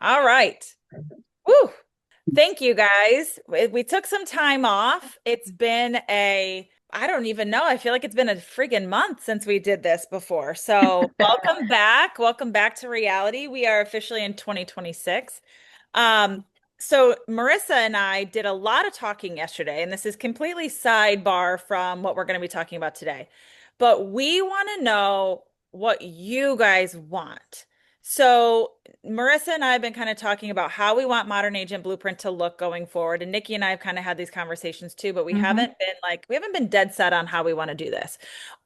All right. Woo. Thank you guys. We took some time off. It's been I don't even know. I feel like it's been a friggin' month since we did this before. So, welcome back. Welcome back to reality. We are officially in 2026. Um, so Marissa and I did a lot of talking yesterday, and this is completely sidebar from what we're going to be talking about today. But we want to know what you guys want. So Marissa and I have been kind of talking about how we want Modern Agent Blueprint to look going forward. And Nikki and I have kind of had these conversations too, but Hmm. we haven't been dead set on how we want to do this.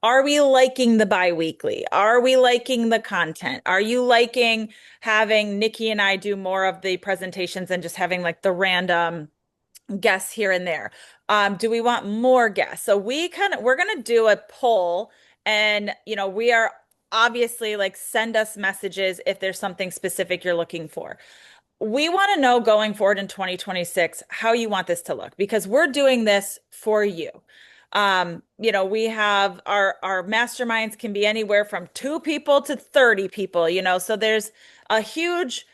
Are we liking the bi-weekly? Are we liking the content? Are you liking having Nikki and I do more of the presentations and just having like the random guests here and there? Do we want more guests? So we're gonna do a poll, and we are obviously like send us messages if there's something specific you're looking for. We want to know going forward in 2026 how you want this to look because we're doing this for you. We have our masterminds can be anywhere from 2 people to 30 people, so there's a huge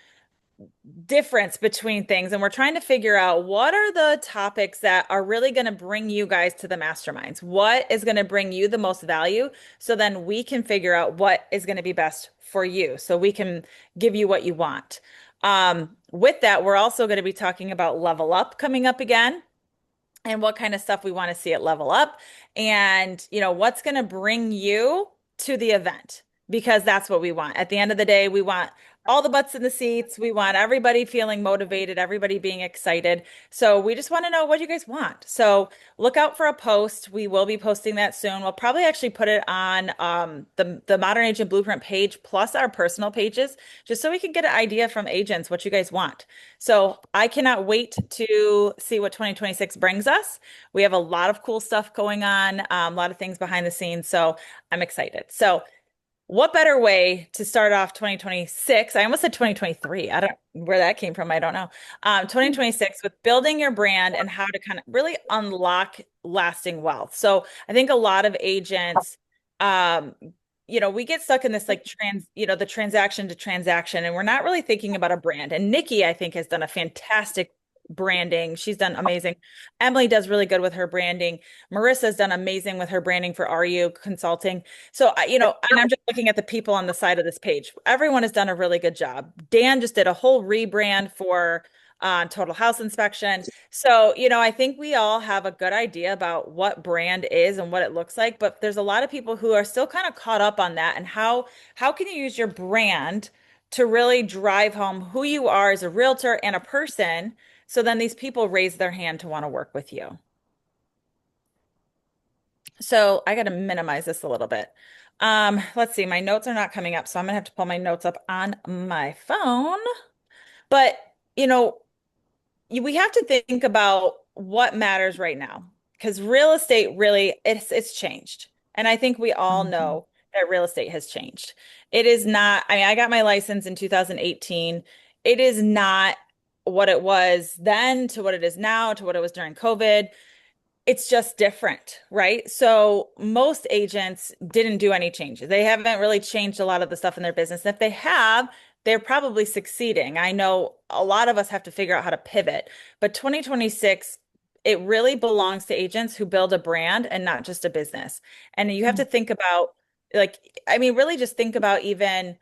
difference between things, and we're trying to figure out what are the topics that are really going to bring you guys to the masterminds. What is going to bring you the most value? So then we can figure out what is going to be best for you so we can give you what you want. With that, we're also going to be talking about level up coming up again and what kind of stuff we want to see at level up and what's going to bring you to the event because that's what we want. At the end of the day, we want all the butts in the seats. We want everybody feeling motivated, everybody being excited. So we just want to know what you guys want. So look out for a post. We will be posting that soon. We'll probably actually put it on the Modern Agent Blueprint page plus our personal pages, just so we can get an idea from agents what you guys want. So I cannot wait to see what 2026 brings us. We have a lot of cool stuff going on, a lot of things behind the scenes. So I'm excited. So what better way to start off 2026? I almost said 2023. I don't where that came from. I don't know. 2026 with building your brand and how to kind of really unlock lasting wealth. So I think a lot of agents, um, we get stuck in this like the transaction to transaction, and we're not really thinking about a brand. And Nikki, I think, has done a fantastic branding. She's done amazing. Emily does really good with her branding. Marissa's done amazing with her branding for RU Consulting. So, and I'm just looking at the people on the side of this page. Everyone has done a really good job. Dan just did a whole rebrand for Total House Inspection. So, I think we all have a good idea about what brand is and what it looks like, but there's a lot of people who are still kind of caught up on that and how can you use your brand to really drive home who you are as a realtor and a person, so then these people raise their hand to want to work with you. So I got to minimize this a little bit. Let's see, my notes are not coming up, so I'm gonna have to pull my notes up on my phone. But, you know, we have to think about what matters right now because real estate really it's changed. And I think we all Hmm. know that real estate has changed. It is not, I mean, I got my license in 2018. It is not what it was then to what it is now to what it was during COVID. It's just different, right? So most agents didn't do any changes. They haven't really changed a lot of the stuff in their business. And if they have, they're probably succeeding. I know a lot of us have to figure out how to pivot, but 2026, it really belongs to agents who build a brand and not just a business. And you have to think about like, I mean, really just think about even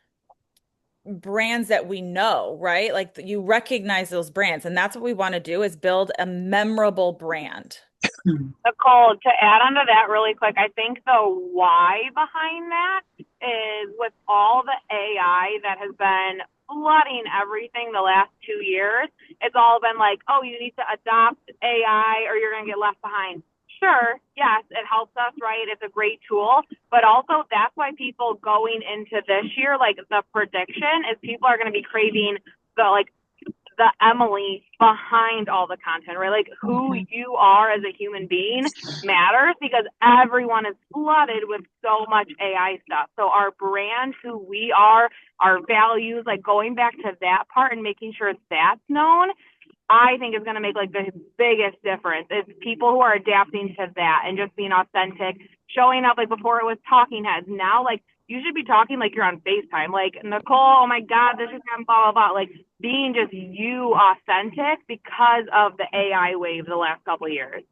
brands that we know, right? Like you recognize those brands, and that's what we want to do is build a memorable brand. Nicole, to add on to that really quick, I think the why behind that is with all the AI that has been flooding everything the last 2 years, it's all been like, oh, you need to adopt AI or you're going to get left behind. Sure, yes, it helps us, right? It's a great tool, but also that's why people going into this year, like the prediction is people are going to be craving the Emily behind all the content, right? Like who you are as a human being matters because everyone is flooded with so much AI stuff. So our brand, who we are, our values, like going back to that part and making sure that's known, I think is going to make like the biggest difference. It's people who are adapting to that and just being authentic, showing up like before it was talking heads. Now like you should be talking like you're on FaceTime. Like, Nicole, oh my God, this is blah, blah, blah. Like, being just you authentic because of the AI wave the last couple of years.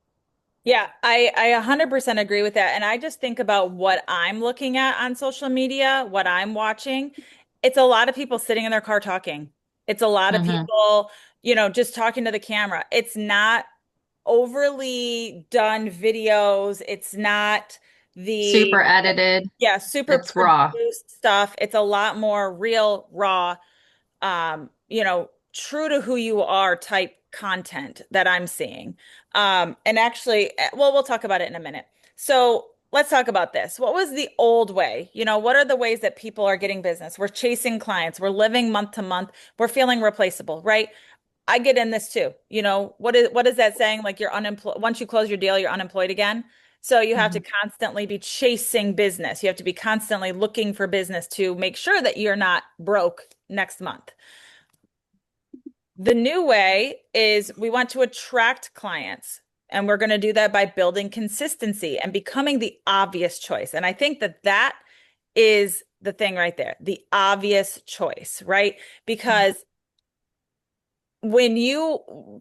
Yeah, I 100% agree with that. And I just think about what I'm looking at on social media, what I'm watching. It's a lot of people sitting in their car talking. It's a lot of Hmm. people, just talking to the camera. It's not overly done videos. It's not the, Super edited. yeah, super It's raw. produced stuff. It's a lot more real, raw, true to who you are type content that I'm seeing. And actually, well, we'll talk about it in a minute. So let's talk about this. What was the old way? What are the ways that people are getting business? We're chasing clients. We're living month to month. We're feeling replaceable, right? I get in this too. What is that saying? Like you're unemployed. Once you close your deal, you're unemployed again. So you have to Hmm. constantly be chasing business. You have to be constantly looking for business to make sure that you're not broke next month. The new way is we want to attract clients, and we're going to do that by building consistency and becoming the obvious choice. And I think that that is the thing right there, the obvious choice, right? Because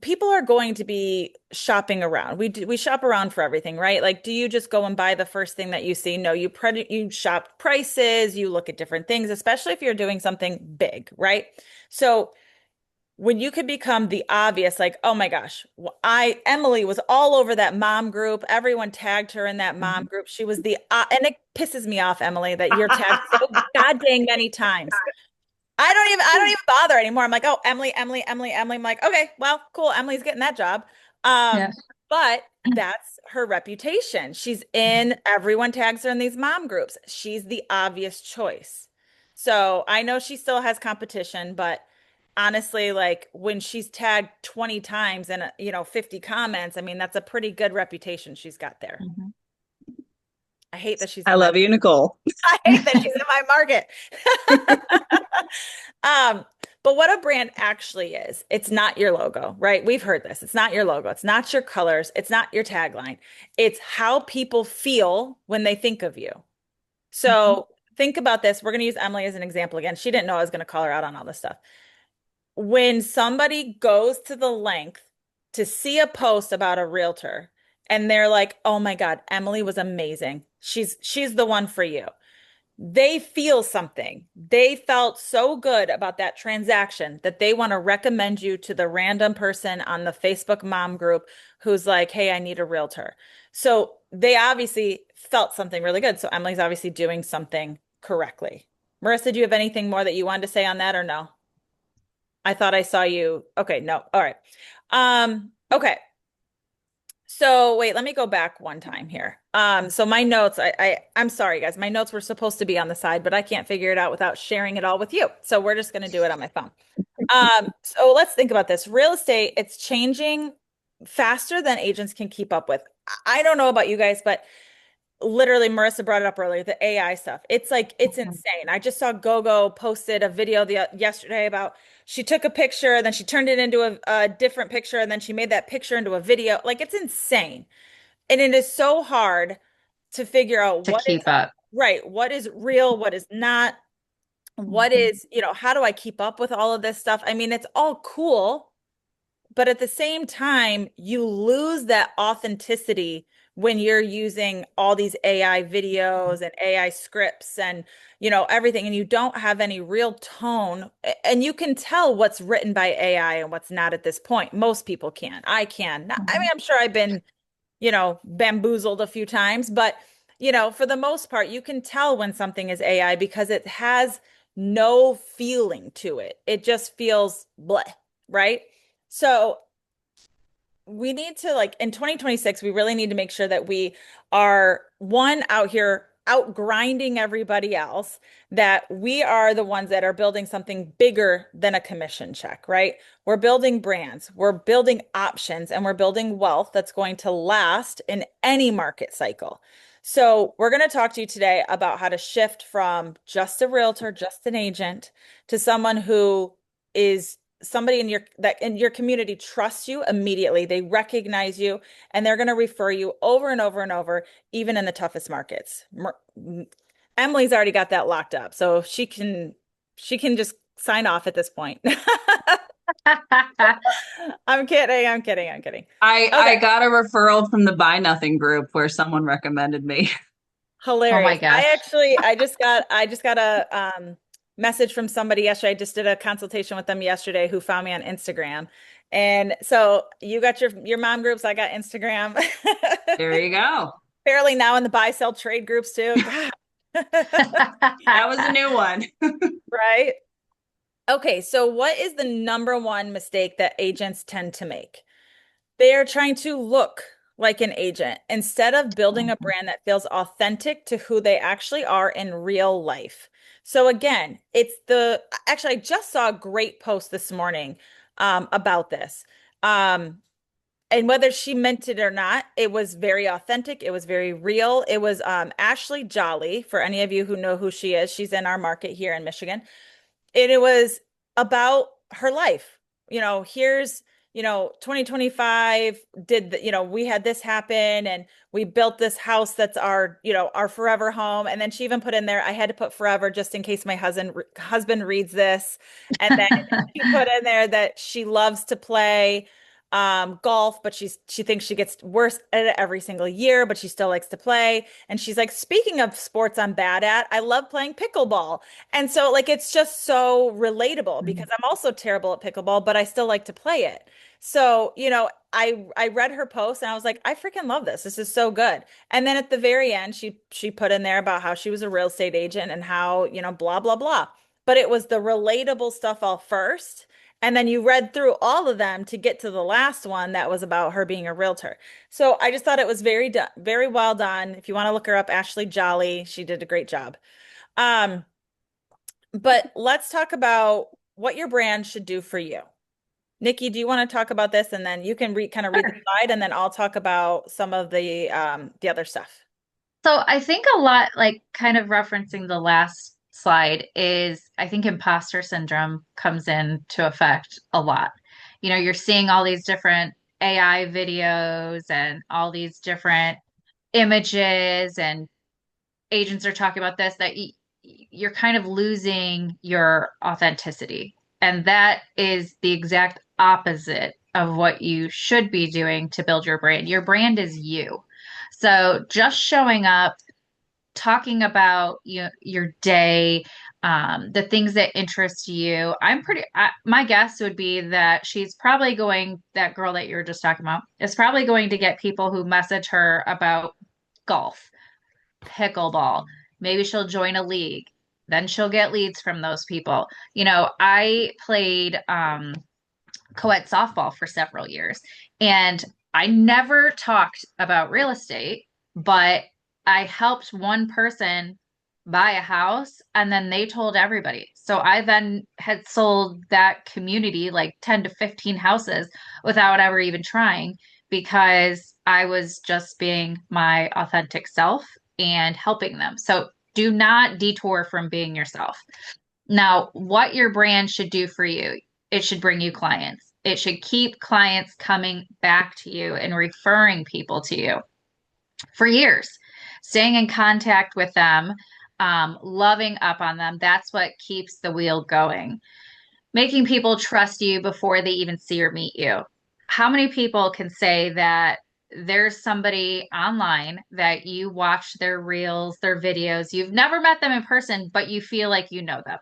people are going to be shopping around. We shop around for everything, right? Like, do you just go and buy the first thing that you see? No, you shop prices, you look at different things, especially if you're doing something big, right? So when you could become the obvious, like, oh my gosh, Emily was all over that mom group. Everyone tagged her in that mom Hmm. group. She was and it pisses me off, Emily, that you're tagged so god dang many times. I don't even bother anymore. I'm like, oh, Emily, Emily, Emily, Emily. I'm like, okay, well, cool. Emily's getting that job. Yeah. But that's her reputation. She's in, everyone tags her in these mom groups. She's the obvious choice. So I know she still has competition, but honestly, like when she's tagged 20 times and 50 comments, I mean, that's a pretty good reputation she's got there. Hmm. I hate that she's I in my love you, Nicole. I hate that she's in my market. Um, but what a brand actually is, it's not your logo, right? We've heard this. It's not your logo. It's not your colors. It's not your tagline. It's how people feel when they think of you. So think about this. We're going to use Emily as an example again. She didn't know I was going to call her out on all this stuff. When somebody goes to the length to see a post about a realtor and they're like, "Oh my God, Emily was amazing. She's the one for you." They feel something. They felt so good about that transaction that they want to recommend you to the random person on the Facebook mom group who's like, "Hey, I need a realtor." So they obviously felt something really good. So Emily's obviously doing something correctly. Marissa, do you have anything more that you wanted to say on that or no? I thought I saw you. Okay, no. All right. Okay. So wait, let me go back one time here. So my notes, I'm sorry, guys. My notes were supposed to be on the side, but I can't figure it out without sharing it all with you. So we're just going to do it on my phone. So let's think about this. Real estate, it's changing faster than agents can keep up with. I don't know about you guys, but literally Marissa brought it up earlier, the AI stuff. It's like, it's insane. I just saw GoGo posted a video yesterday about she took a picture, then she turned it into a different picture, and then she made that picture into a video. Like it's insane. And it is so hard to figure out To what is keep up. right, what is real, what is not, what is, how do I keep up with all of this stuff? I mean, it's all cool, but at the same time, you lose that authenticity when you're using all these AI videos and AI scripts and everything, and you don't have any real tone. And you can tell what's written by AI and what's not at this point. Most people can. I can. I mean, I'm sure I've been, bamboozled a few times, but for the most part, you can tell when something is AI because it has no feeling to it. It just feels bleh, right? So we need to like in 2026, we really need to make sure that we are out here out grinding everybody else, that we are the ones that are building something bigger than a commission check, right? We're building brands, we're building options, and we're building wealth that's going to last in any market cycle. So we're going to talk to you today about how to shift from just a realtor, just an agent, to someone who is somebody in your community trusts you immediately. They recognize you and they're going to refer you over and over and over, even in the toughest markets. Emily's already got that locked up, so she can just sign off at this point. I'm kidding. I'm kidding. I'm kidding. I Okay. got a referral from the Buy Nothing group where someone recommended me. Oh my Hilarious. gosh. I just got a message from somebody yesterday. I just did a consultation with them yesterday who found me on Instagram. And so you got your mom groups, I got Instagram. There you go. Fairly now in the buy sell trade groups too. God. That was a new one. Right? Okay, so what is the number one mistake that agents tend to make? They are trying to look like an agent instead of building a brand that feels authentic to who they actually are in real life. So again, actually, I just saw a great post this morning about this. And whether she meant it or not, it was very authentic. It was very real. It was Ashley Jolly, for any of you who know who she is. She's in our market here in Michigan. And it was about her life. Here's, 2025 we had this happen and we built this house that's our forever home. And then she even put in there, I had to put forever just in case my husband reads this. And then she put in there that she loves to play golf, but she thinks she gets worse at it every single year, but she still likes to play. And she's like, speaking of sports I'm bad at, I love playing pickleball. And so like it's just so relatable because I'm also terrible at pickleball, but I still like to play it. So, I read her post and I was like, I freaking love this. This is so good. And then at the very end, she put in there about how she was a real estate agent and how, blah, blah, blah. But it was the relatable stuff all first. And then you read through all of them to get to the last one that was about her being a realtor. So I just thought it was very well done. If you want to look her up, Ashley Jolly, she did a great job. Um, but let's talk about what your brand should do for you. Nikki, do you want to talk about this? And then you can kind of read the slide, and then I'll talk about some of the other stuff. So I think a lot, like kind of referencing the last slide, is I think imposter syndrome comes into effect a lot. You're seeing all these different AI videos and all these different images, and agents are talking about this, that you're kind of losing your authenticity. And that is the exact opposite of what you should be doing to build your brand. Your brand is you. So just showing up, talking about your day, the things that interest you. My guess would be that that girl that you were just talking about is probably going to get people who message her about golf, pickleball. Maybe she'll join a league. Then she'll get leads from those people. I played co-ed softball for several years, and I never talked about real estate, but I helped one person buy a house and then they told everybody. So I then had sold that community like 10 to 15 houses without ever even trying, because I was just being my authentic self and helping them. So do not detour from being yourself. Now, what your brand should do for you, it should bring you clients. It should keep clients coming back to you and referring people to you for years, staying in contact with them, loving up on them. That's what keeps the wheel going. Making people trust you before they even see or meet you. How many people can say that there's somebody online that you watch their reels, their videos, you've never met them in person, but you feel like you know them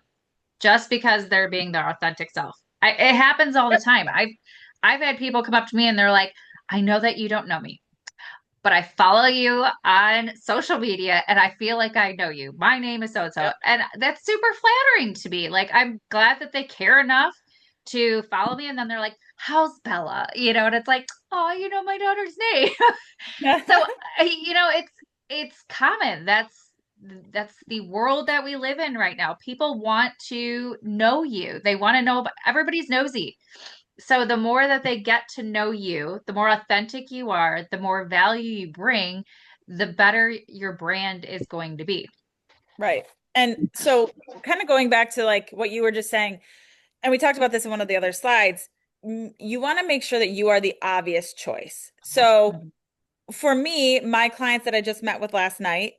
just because they're being their authentic self? It happens all the time. I've had people come up to me and they're like, I know that you don't know me, but I follow you on social media and I feel like I know you. My name is so and so. And that's super flattering to me. Like, I'm glad that they care enough to follow me. And then they're like, how's Bella? And it's like, oh, my daughter's name. So, it's common. That's the world that we live in right now. People want to know you. They want to know, everybody's nosy. So the more that they get to know you, the more authentic you are, the more value you bring, the better your brand is going to be. Right. And so kind of going back to like what you were just saying, and we talked about this in one of the other slides, you want to make sure that you are the obvious choice. So for me, my clients that I just met with last night,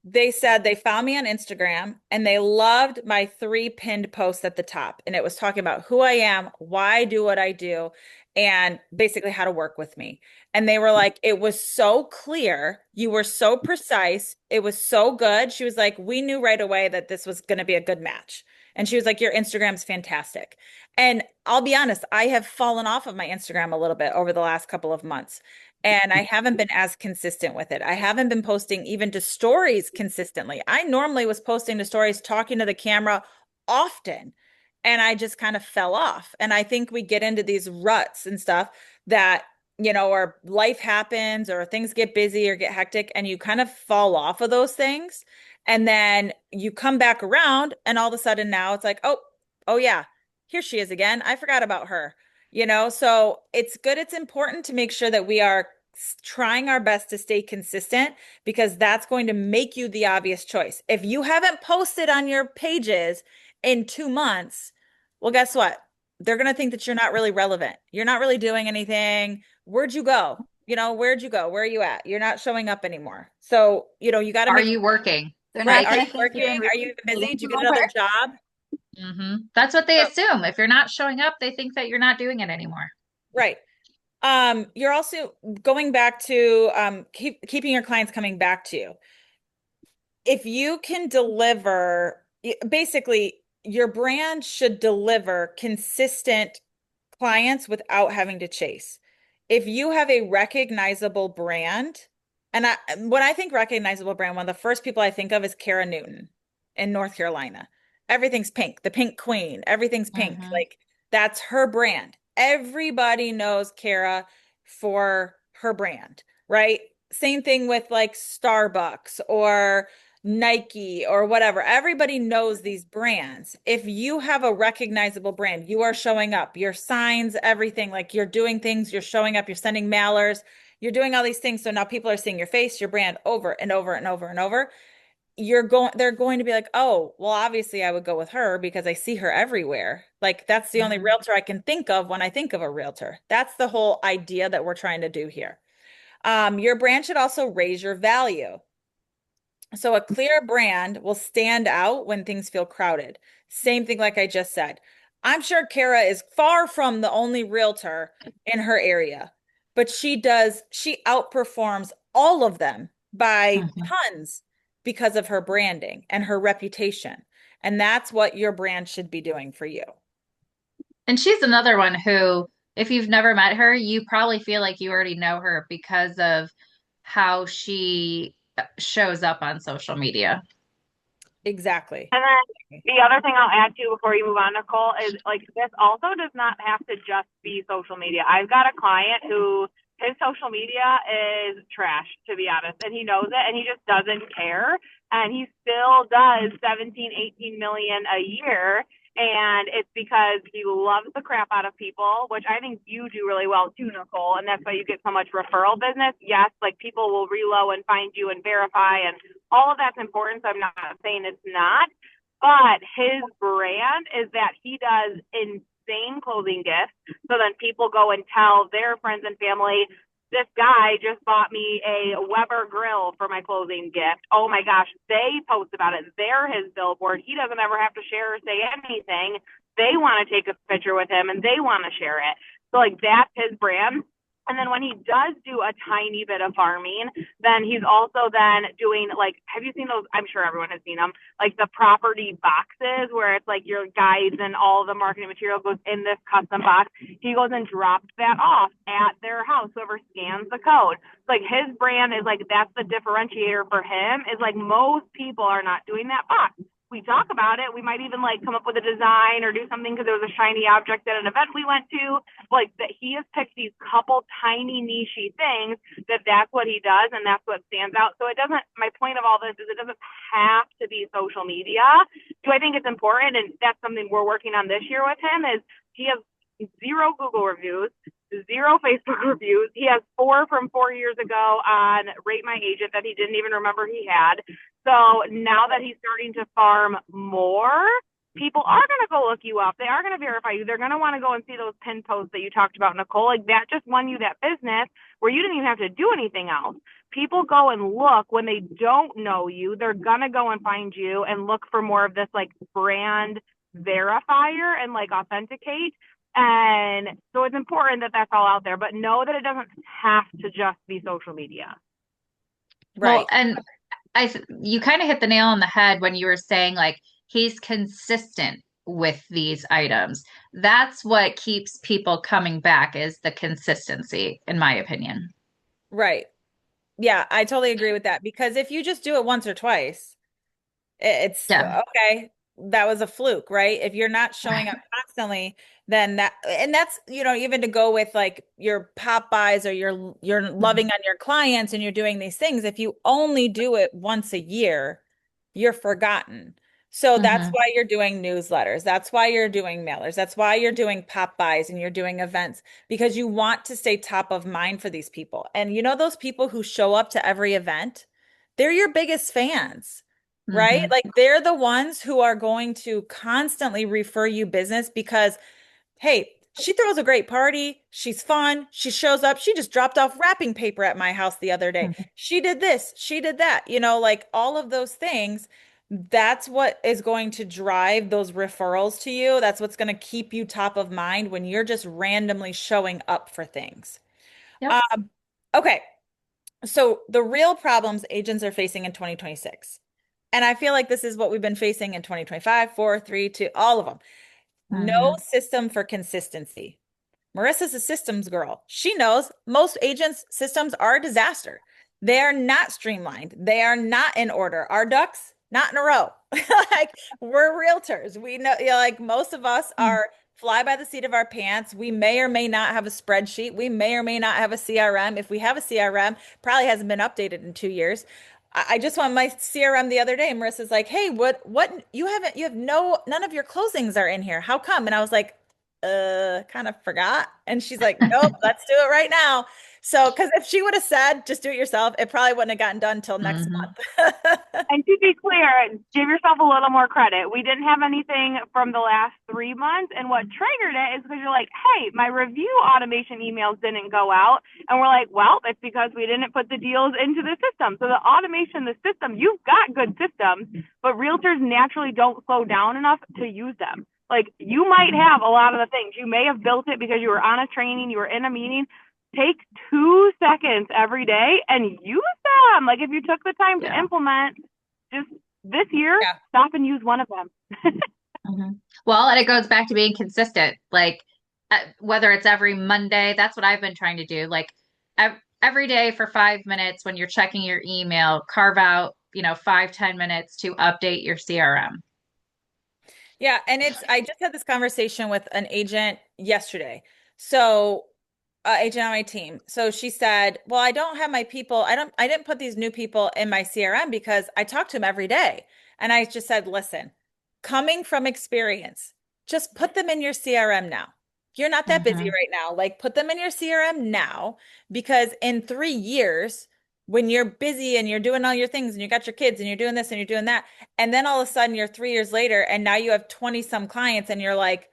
They said they found me on Instagram and they loved my 3 pinned posts at the top. And it was talking about who I am, why I do what I do, and basically how to work with me. And they were like, it was so clear. You were so precise. It was so good. She was like, we knew right away that this was going to be a good match. And she was like, your Instagram's fantastic. And I'll be honest, I have fallen off of my Instagram a little bit over the last couple of months. And I haven't been as consistent with it. I haven't been posting even to stories consistently. I normally was posting to stories, talking to the camera often, and I just kind of fell off. And I think we get into these ruts and stuff that, or life happens or things get busy or get hectic, and you kind of fall off of those things. And then you come back around, and all of a sudden now it's like, oh yeah, here she is again. I forgot about her. So it's good. It's important to make sure that we are trying our best to stay consistent, because that's going to make you the obvious choice. If you haven't posted on your pages in 2 months, well, guess what? They're going to think that you're not really relevant. You're not really doing anything. Where'd you go? Where'd you go? Where are you at? You're not showing up anymore. So, you got to Are make you working? They're right. not Are going you to think you're working? Are you busy? Did you get over. another job? That's what they So- assume. If you're not showing up, they think that you're not doing it anymore. Right. You're also going back to keeping your clients coming back to you. If you can deliver, basically, your brand should deliver consistent clients without having to chase. If you have a recognizable brand, and when I think recognizable brand, one of the first people I think of is Cara Newton in North Carolina. Everything's pink, the Pink Queen, everything's pink. Like, that's her brand. Everybody knows Cara for her brand, right? Same thing with like Starbucks or Nike or whatever. Everybody knows these brands. If you have a recognizable brand, you are showing up, your signs, everything, like you're doing things, you're showing up, you're sending mailers, you're doing all these things. So now people are seeing your face, your brand over and over and over and over. They're going to be like, oh, well, obviously I would go with her because I see her everywhere. Like, that's the only realtor I can think of when I think of a realtor. That's the whole idea that we're trying to do here. Your brand should also raise your value. So a clear brand will stand out when things feel crowded. Same thing like I just said. I'm sure Cara is far from the only realtor in her area, but she outperforms all of them by tons because of her branding and her reputation. And that's what your brand should be doing for you. And she's another one who, if you've never met her, you probably feel like you already know her because of how she shows up on social media. Exactly. And then the other thing I'll add to before you move on, Nicole, is like this also does not have to just be social media. I've got a client who his social media is trash, to be honest, and he knows it and he just doesn't care. And he still does 17, 18 million a year. And it's because he loves the crap out of people, which I think you do really well too, Nicole. And that's why you get so much referral business. Yes, like people will reload and find you and verify, and all of that's important. So I'm not saying it's not. But his brand is that he does insane closing gifts. So then people go and tell their friends and family, this guy just bought me a Weber grill for my closing gift. Oh my gosh, they post about it. They're his billboard. He doesn't ever have to share or say anything. They want to take a picture with him and they want to share it. So like that's his brand. And then when he does do a tiny bit of farming, then he's also then doing like, have you seen those? I'm sure everyone has seen them, like the property boxes where it's like your guides and all the marketing material goes in this custom box. He goes and drops that off at their house, whoever scans the code. So like his brand is like, that's the differentiator for him, is like most people are not doing that box. We talk about it. We might even like come up with a design or do something because there was a shiny object at an event we went to. Like that, he has picked these couple tiny niche things that's what he does, and that's what stands out. So it doesn't. My point of all this is it doesn't have to be social media. Do I think it's important? And that's something we're working on this year with him. Is he has 0 Google reviews, 0 Facebook reviews. He has 4 from 4 years ago on Rate My Agent that he didn't even remember he had. So now that he's starting to farm more, people are going to go look you up. They are going to verify you. They're going to want to go and see those pin posts that you talked about, Nicole. Like that just won you that business where you didn't even have to do anything else. People go and look when they don't know you. They're going to go and find you and look for more of this like brand verifier and like authenticate. And so it's important that that's all out there, but know that it doesn't have to just be social media. Right. Well, and you kind of hit the nail on the head when you were saying like he's consistent with these items. That's what keeps people coming back is the consistency, in my opinion. Right. Yeah, I totally agree with that because if you just do it once or twice, it's Yeah. okay. That was a fluke, right? If you're not showing up constantly, then that's, even to go with like your pop buys or you're loving on your clients and you're doing these things, if you only do it once a year, you're forgotten. So that's Mm-hmm. why you're doing newsletters. That's why you're doing mailers. That's why you're doing pop buys and you're doing events because you want to stay top of mind for these people. And those people who show up to every event, they're your biggest fans, right? Mm-hmm. Like they're the ones who are going to constantly refer you business because, hey, she throws a great party. She's fun. She shows up. She just dropped off wrapping paper at my house the other day. She did this. She did that. Like all of those things. That's what is going to drive those referrals to you. That's what's going to keep you top of mind when you're just randomly showing up for things. Yep. Okay. So the real problems agents are facing in 2026. And I feel like this is what we've been facing in 2025, 4, 3, 2, all of them. No Mm-hmm. system for consistency. Marissa's a systems girl. She knows most agents' systems are a disaster. They are not streamlined. They are not in order. Our ducks, not in a row. Like we're realtors. We know, like most of us are fly by the seat of our pants. We may or may not have a spreadsheet. We may or may not have a CRM. If we have a CRM, probably hasn't been updated in 2 years. I just want my CRM the other day, and Marissa's like, "Hey, what you have none of your closings are in here. How come?" And I was like, kind of forgot. And she's like, "Nope, let's do it right now." So, because if she would have said, "Just do it yourself," it probably wouldn't have gotten done until next Mm-hmm. month. And to be clear, give yourself a little more credit. We didn't have anything from the last 3 months. And what triggered it is because you're like, hey, my review automation emails didn't go out. And we're like, well, it's because we didn't put the deals into the system. So the automation, the system, you've got good systems, but realtors naturally don't slow down enough to use them. Like you might have a lot of the things. You may have built it because you were on a training, you were in a meeting. Take 2 seconds every day and use them. Like if you took the time to implement just this year, stop and use one of them. Mm-hmm. Well, and it goes back to being consistent. Like whether it's every Monday, that's what I've been trying to do. Like every day for 5 minutes when you're checking your email, carve out, 5-10 minutes to update your CRM. Yeah, and I just had this conversation with an agent yesterday. So, agent on my team. So she said, "Well, I don't have my people. I didn't put these new people in my CRM because I talk to them every day." And I just said, "Listen, coming from experience, just put them in your CRM now. You're not that busy right now. Like put them in your CRM now because in 3 years, when you're busy and you're doing all your things and you got your kids and you're doing this and you're doing that, and then all of a sudden you're 3 years later and now you have 20 some clients and you're like,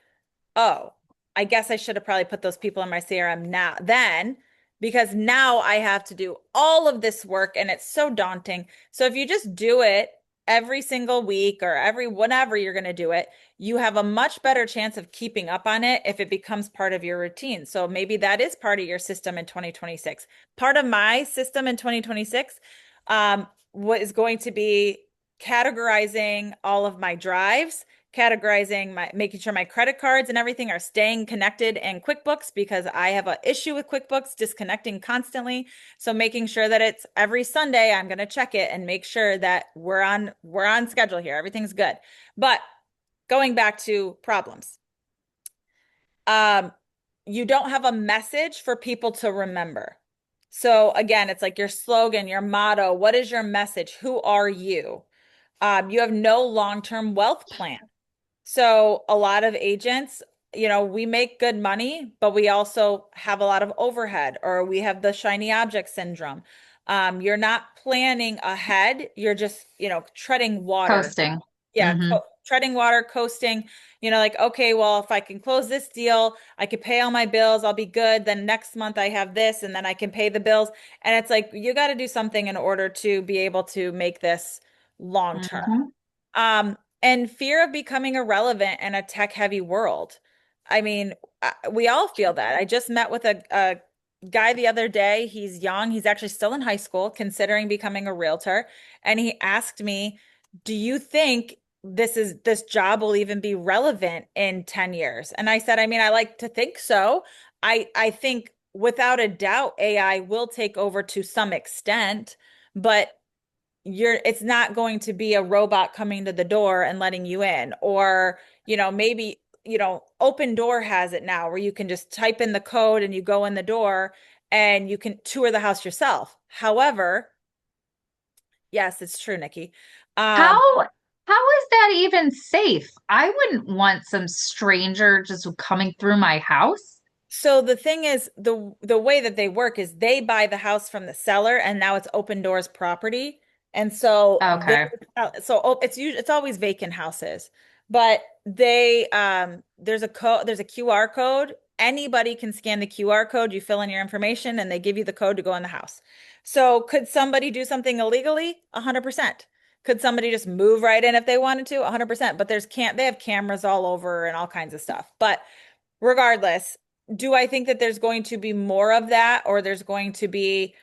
oh, I guess I should have probably put those people in my CRM then because now I have to do all of this work and it's so daunting. So if you just do it every single week or every whenever you're going to do it, you have a much better chance of keeping up on it if it becomes part of your routine. So maybe that is part of your system in 2026. Part of my system in 2026 what is going to be categorizing all of my drives, making sure my credit cards and everything are staying connected in QuickBooks because I have an issue with QuickBooks disconnecting constantly. So making sure that it's every Sunday, I'm going to check it and make sure that we're on schedule here. Everything's good. But going back to problems, you don't have a message for people to remember. So again, it's like your slogan, your motto. What is your message? Who are you? You have no long-term wealth plan. So a lot of agents, we make good money, but we also have a lot of overhead or we have the shiny object syndrome. You're not planning ahead. You're just, treading water. Coasting. Yeah, Hmm. treading water, coasting, like, okay, well, if I can close this deal, I could pay all my bills, I'll be good. Then next month I have this, and then I can pay the bills. And it's like, you got to do something in order to be able to make this long term. Hmm. And fear of becoming irrelevant in a tech heavy world. I mean, we all feel that. I just met with a guy the other day. He's young. He's actually still in high school, considering becoming a realtor. And he asked me, do you think this job will even be relevant in 10 years? And I said, I mean, I like to think so. I think without a doubt AI will take over to some extent, but it's not going to be a robot coming to the door and letting you in. Or maybe Open Door has it now where you can just type in the code and you go in the door and you can tour the house yourself. However, yes, it's true, Nikki. um How is that even safe? I wouldn't want some stranger just coming through my house. So the thing is, the way that they work is they buy the house from the seller, and now it's Open Doors property. And so Okay. it's always vacant houses. But there's a QR code. Anybody can scan the QR code. You fill in your information and they give you the code to go in the house. So could somebody do something illegally? 100%. Could somebody just move right in if they wanted to? 100%. But they have cameras all over and all kinds of stuff. But regardless, do I think that there's going to be more of that, or there's going to be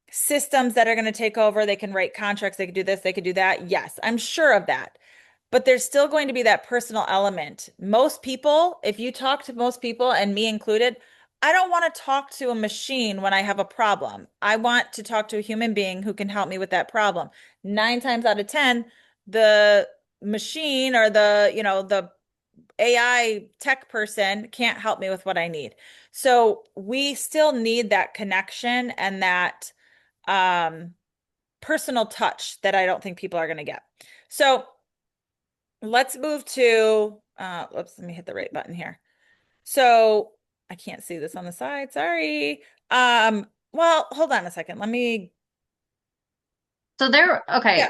systems that are going to take over? They can write contracts, they could do this, they could do that. Yes, I'm sure of that. But there's still going to be that personal element. Most people, if you talk to most people, and me included, I don't want to talk to a machine when I have a problem. I want to talk to a human being who can help me with that problem. 9 times out of 10, the machine or the AI tech person can't help me with what I need. So we still need that connection and that um, personal touch that I don't think people are going to get. So let's move to, let me hit the right button here. So I can't see this on the side. Sorry. Well, hold on a second. So there, Yeah, okay.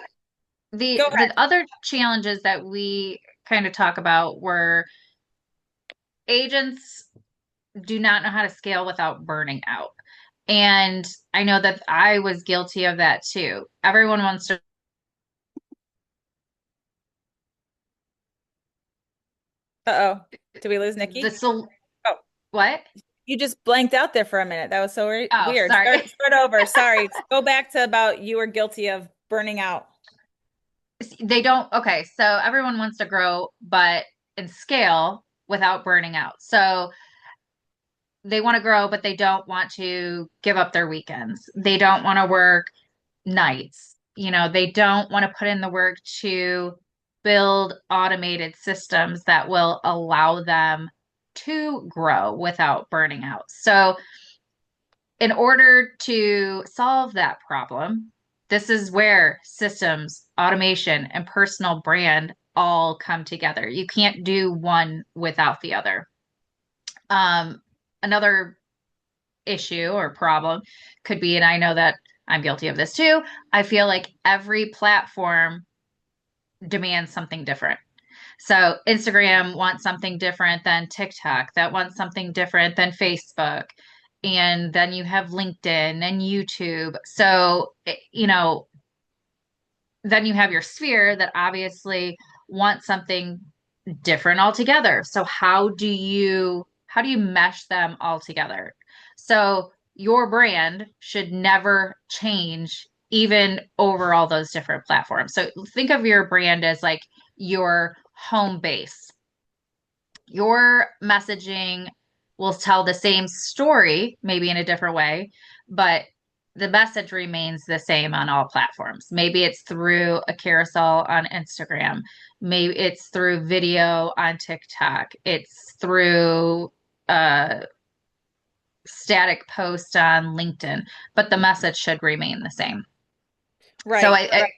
go The ahead. other challenges that we kind of talk about were agents do not know how to scale without burning out. And I know that I was guilty of that too. Everyone wants to Uh-oh. Did we lose the Nikki? sol Oh, what? you just blanked out there for a minute. That was so Oh, weird. sorry. Start over. Sorry. Go back to about you were guilty of burning out. They don't, okay, so everyone wants to grow, but in scale without burning out. So they want to grow, but they don't want to give up their weekends. They don't want to work nights. They don't want to put in the work to build automated systems that will allow them to grow without burning out. So, in order to solve that problem, this is where systems, automation, and personal brand all come together. You can't do one without the other. Another issue or problem could be, and I know that I'm guilty of this too, I feel like every platform demands something different. So Instagram wants something different than TikTok, that wants something different than Facebook. And then you have LinkedIn and YouTube. So, then you have your sphere that obviously wants something different altogether. So how do you mesh them all together? So your brand should never change even over all those different platforms. So think of your brand as like your home base. Your messaging will tell the same story, maybe in a different way, but the message remains the same on all platforms. Maybe it's through a carousel on Instagram. Maybe it's through video on TikTok. It's through a static post on LinkedIn, but the message should remain the same. So Right.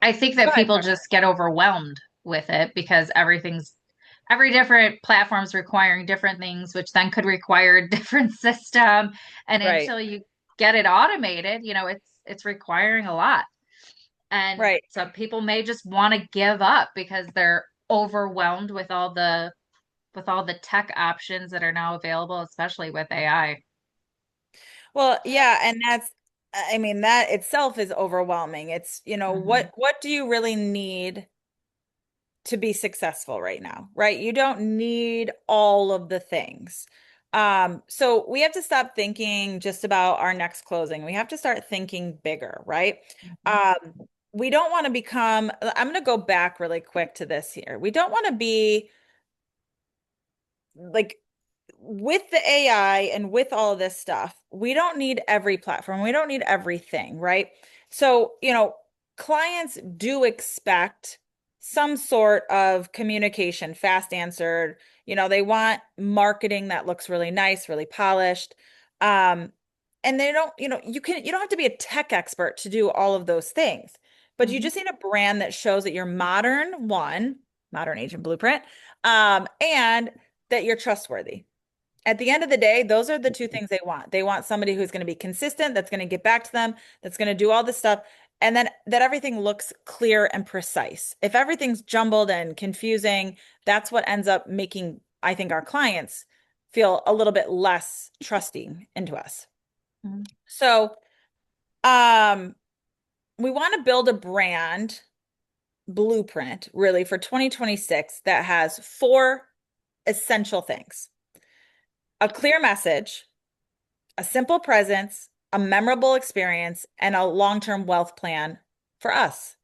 I think Go that ahead, people Carmen. just get overwhelmed with it because every different platform's requiring different things, which then could require a different system. And Right. until you get it automated, it's requiring a lot. And Right. some people may just want to give up because they're overwhelmed with all the tech options that are now available, especially with AI. Well, yeah, and I mean, that itself is overwhelming. It's, Mhm. what do you really need to be successful right now, right? You don't need all of the things. So we have to stop thinking just about our next closing. We have to start thinking bigger, right? Mhm. Um, we don't want to become, I'm going to go back really quick to this here. We don't want to be like with the AI and with all of this stuff, we don't need every platform. We don't need everything, right? So, clients do expect some sort of communication, fast answered. They want marketing that looks really nice, really polished. Um, and they don't, you don't have to be a tech expert to do all of those things, but you Mhm. just need a brand that shows that you're modern, one, modern agent blueprint, and that you're trustworthy. At the end of the day, those are the two things they want. They want somebody who's going to be consistent, that's going to get back to them, that's going to do all this stuff, and then that everything looks clear and precise. If everything's jumbled and confusing, that's what ends up making, I think, our clients feel a little bit less trusting into us. Mhm. So, um, we want to build a brand blueprint really for 2026 that has four essential things: a clear message, a simple presence, a memorable experience, and a long-term wealth plan for us.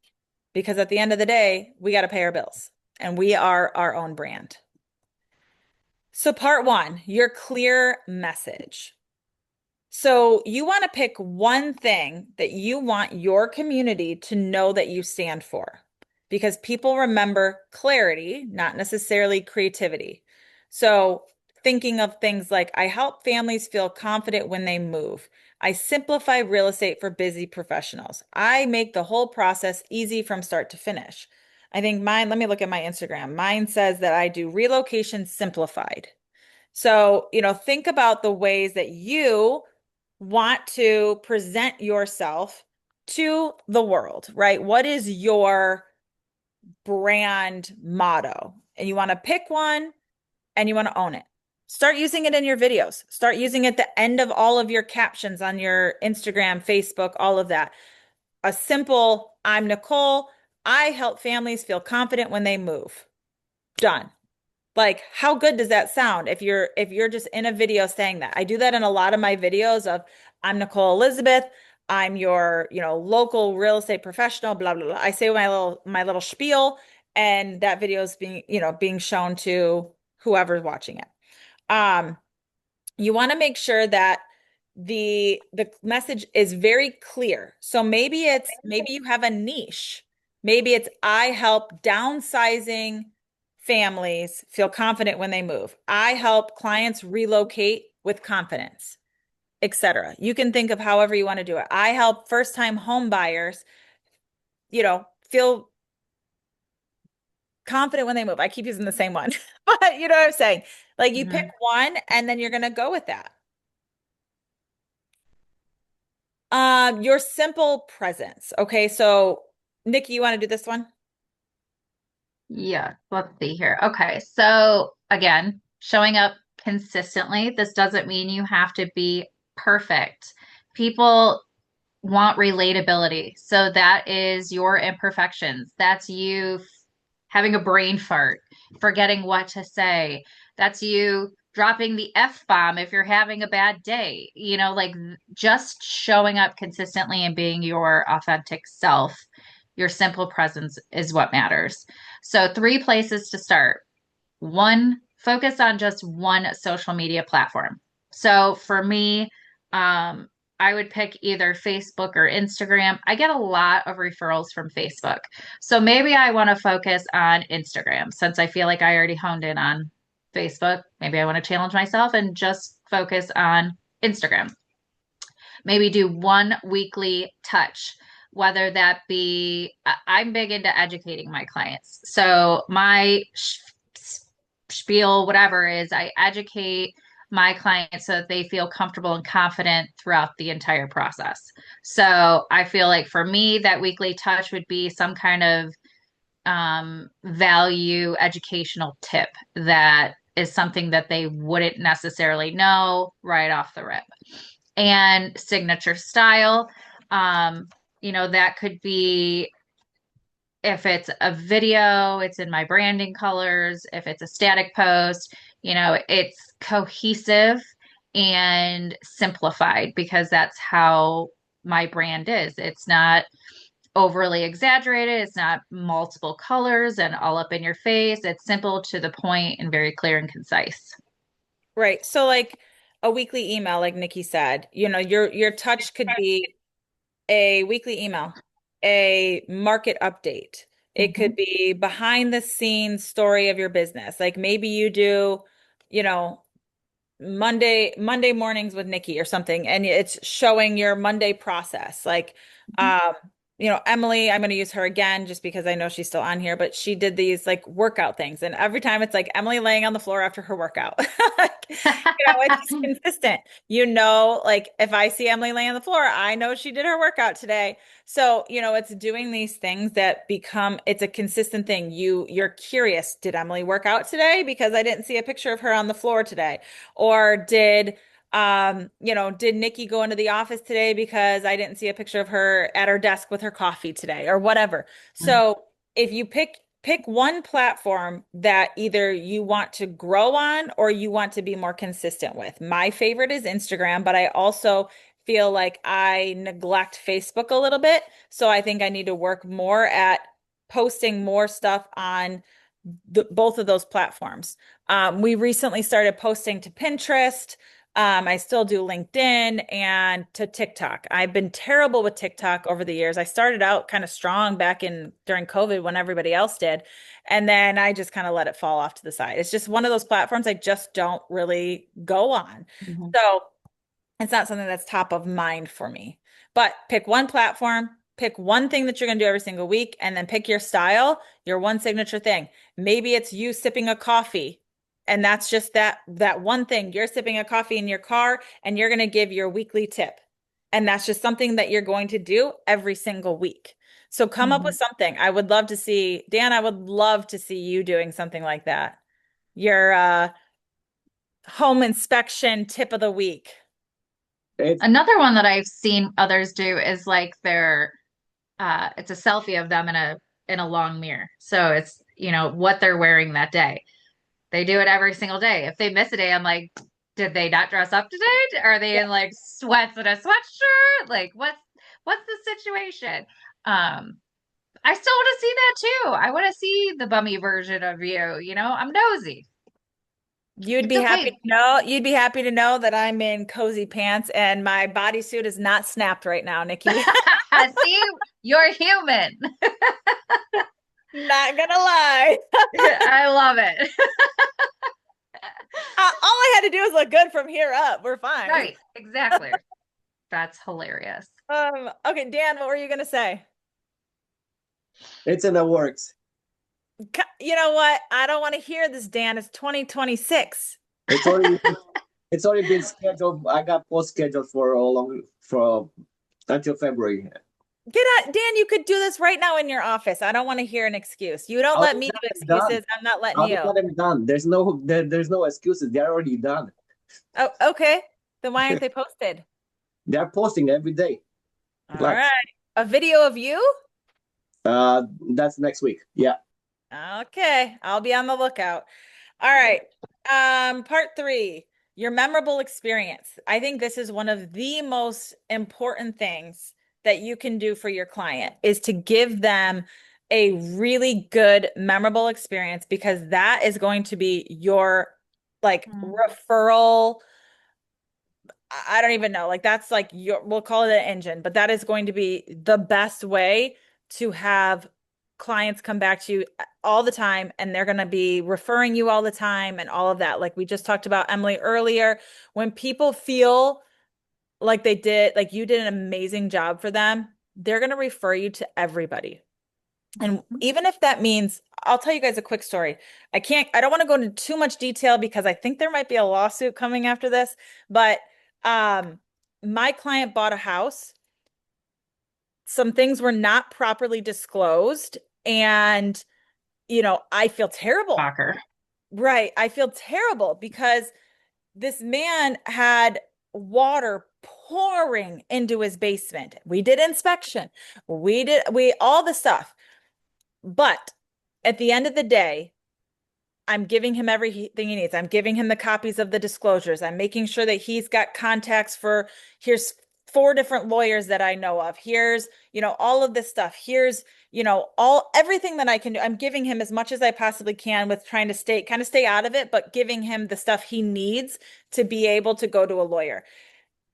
Because at the end of the day, we got to pay our bills and we are our own brand. So, part one, your clear message. So, you want to pick one thing that you want your community to know that you stand for, because people remember clarity, not necessarily creativity. So, thinking of things like, I help families feel confident when they move. I simplify real estate for busy professionals. I make the whole process easy from start to finish. I think mine, let me look at my Instagram. Mine says that I do relocation simplified. So, think about the ways that you want to present yourself to the world, right? What is your brand motto? And you want to pick one and you want to own it. Start using it in your videos. Start using it at the end of all of your captions on your Instagram, Facebook, all of that. A simple, I'm Nicole. I help families feel confident when they move. Done. Like, how good does that sound if you're just in a video saying that? I do that in a lot of my videos of, I'm Nicole Elizabeth, I'm your, local real estate professional, blah blah blah. I say my little spiel, and that video is being shown to whoever's watching it. Um, you want to make sure that the message is very clear. So maybe you have a niche. Maybe it's, I help downsizing families feel confident when they move. I help clients relocate with confidence, etc. You can think of however you want to do it. I help first-time home buyers, feel confident when they move. I keep using the same one, but you know what I'm saying? Like, you pick Mhm. one and then you're going to go with that. Your simple presence. Okay, so Nikki, you want to do this one? Yeah, let's see here. Okay, so again, showing up consistently. This doesn't mean you have to be perfect. People want relatability. So that is your imperfections. That's you having a brain fart, forgetting what to say. That's you dropping the F bomb if you're having a bad day. Like just showing up consistently and being your authentic self, your simple presence is what matters. So, three places to start. One, focus on just one social media platform. So for me, I would pick either Facebook or Instagram. I get a lot of referrals from Facebook. So maybe I want to focus on Instagram since I feel like I already honed in on Facebook. Maybe I want to challenge myself and just focus on Instagram. Maybe do one weekly touch, whether that be, I'm big into educating my clients. So my spiel, whatever, is I educate my clients so that they feel comfortable and confident throughout the entire process. So I feel like for me, that weekly touch would be some kind of value educational tip that is something that they wouldn't necessarily know right off the rip. And signature style, that could be, if it's a video, it's in my branding colors. If it's a static post, it's cohesive and simplified, because that's how my brand is. It's not overly exaggerated. It's not multiple colors and all up in your face. It's simple, to the point, and very clear and concise. Right. So like a weekly email, like Nikki said, your touch could be a weekly email, a market update. It could Mhm. be behind the scenes story of your business. Like maybe you do, you know, Monday mornings with Nikki or something, and it's showing your Monday process. Like, um, Emily, I'm going to use her again just because I know she's still on here, but she did these like workout things, and every time it's like Emily laying on the floor after her workout. Like, it's just consistent. Like if I see Emily laying on the floor, I know she did her workout today. So, it's doing these things that it's a consistent thing. You're curious, did Emily work out today? Because I didn't see a picture of her on the floor today. Or did Nikki go into the office today because I didn't see a picture of her at her desk with her coffee today or whatever. So if you pick one platform that either you want to grow on or you want to be more consistent with. My favorite is Instagram, but I also feel like I neglect Facebook a little bit. So I think I need to work more at posting more stuff on both of those platforms. We recently started posting to Pinterest. I still do LinkedIn and to TikTok. I've been terrible with TikTok over the years. I started out kind of strong back during COVID when everybody else did. And then I just kind of let it fall off to the side. It's just one of those platforms I just don't really go on. Mhm. So it's not something that's top of mind for me. But pick one platform, pick one thing that you're going to do every single week, and then pick your style, your one signature thing. Maybe it's you sipping a coffee, and that's just that one thing. You're sipping a coffee in your car, and you're going to give your weekly tip. And that's just something that you're going to do every single week. So come up with Mhm. something. I would love to see, Dan, I would love to see you doing something like that. Your home inspection tip of the week. It's Another one that I've seen others do is like it's a selfie of them in a long mirror. So it's, what they're wearing that day. They do it every single day. If they miss a day, I'm like, did they not dress up today? Are they Yeah. in like sweats and a sweatshirt? Like what's the situation? I still want to see that too. I want to see the bummy version of you, I'm nosy. You'd It's be happy to okay. know that I'm in cozy pants and my bodysuit is not snapped right now, Nikki. See, you're human. Not gonna lie. I love it. All I had to do was look good from here up. We're fine. Right, exactly. That's hilarious. Okay, Dan, what were you gonna say? it's in the works. You know what? I don't want to hear this, Dan. It's 2026. It's already it's already been scheduled. I got post scheduled for all long for until February. Get out, Dan, you could do this right now in your office. I don't want to hear an excuse. You don't I'll let just me have do them done. excuses. I'm not letting I'll just you. have them done. There's no excuses. They're already done. Oh, okay. Then why aren't they posted? They're posting every day. All Like, right. A video of you? that's next week. Yeah. Okay, I'll be on the lookout. All right. Part 3, your memorable experience. I think this is one of the most important things that you can do for your client is to give them a really good, memorable experience because that is going to be your like Mm. referral. I don't even know. Like that's like we'll call it an engine, but that is going to be the best way to have clients come back to you all the time and they're going to be referring you all the time and all of that. Like we just talked about Emily earlier, when people feel like you did an amazing job for them, they're going to refer you to everybody. And even if that means, I'll tell you guys a quick story. I don't want to go into too much detail because I think there might be a lawsuit coming after this, but my client bought a house. Some things were not properly disclosed, and I feel terrible. Shocker. Right. I feel terrible because this man had water pouring into his basement. We did inspection. We all the stuff. But at the end of the day, I'm giving him everything he needs. I'm giving him the copies of the disclosures. I'm making sure that he's got contacts here's 4 different lawyers that I know of. Here's, all of this stuff. Here's, everything that I can do. I'm giving him as much as I possibly can with trying to stay out of it, but giving him the stuff he needs to be able to go to a lawyer.